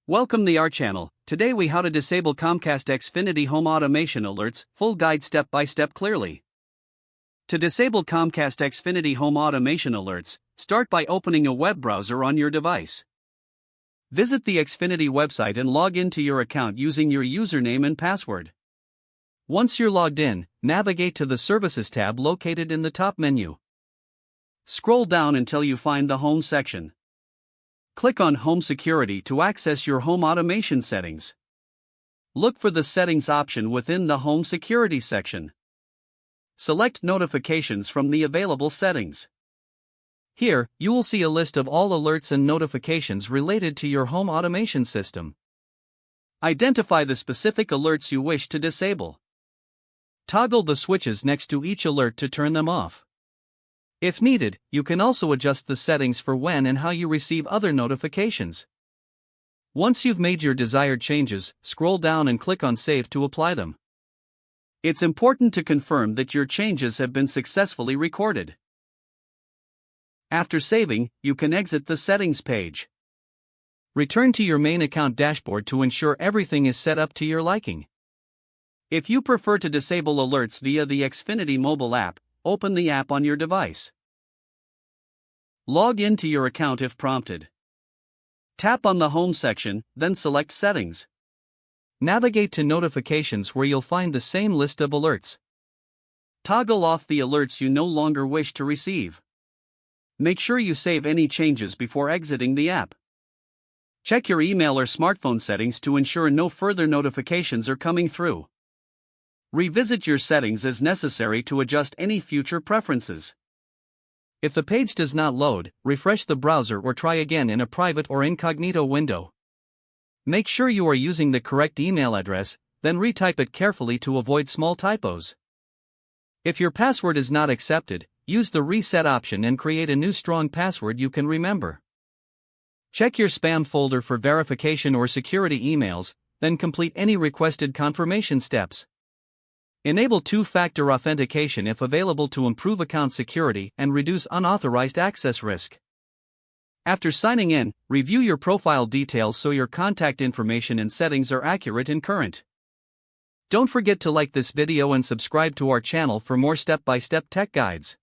Welcome to our channel. Today we how to disable Comcast Xfinity Home automation alerts, full guide step by step clearly. To disable Comcast Xfinity Home automation alerts, start by opening a web browser on your device. Visit the Xfinity website and log into your account using your username and password. Once you're logged in, navigate to the Services tab located in the top menu. Scroll down until you find the Home section. Click on Home Security to access your home automation settings. Look for the Settings option within the Home Security section. Select Notifications from the available settings. Here, you will see a list of all alerts and notifications related to your home automation system. Identify the specific alerts you wish to disable. Toggle the switches next to each alert to turn them off. If needed, you can also adjust the settings for when and how you receive other notifications. Once you've made your desired changes, scroll down and click on Save to apply them. It's important to confirm that your changes have been successfully recorded. After saving, you can exit the settings page. Return to your main account dashboard to ensure everything is set up to your liking. If you prefer to disable alerts via the Xfinity mobile app, open the app on your device. Log into your account if prompted. Tap on the Home section, then select Settings. Navigate to Notifications where you'll find the same list of alerts. Toggle off the alerts you no longer wish to receive. Make sure you save any changes before exiting the app. Check your email or smartphone settings to ensure no further notifications are coming through. Revisit your settings as necessary to adjust any future preferences. If the page does not load, refresh the browser or try again in a private or incognito window. Make sure you are using the correct email address, then retype it carefully to avoid small typos. If your password is not accepted, use the Reset option and create a new strong password you can remember. Check your spam folder for verification or security emails, then complete any requested confirmation steps. Enable two-factor authentication if available to improve account security and reduce unauthorized access risk. After signing in, review your profile details so your contact information and settings are accurate and current. Don't forget to like this video and subscribe to our channel for more step-by-step tech guides.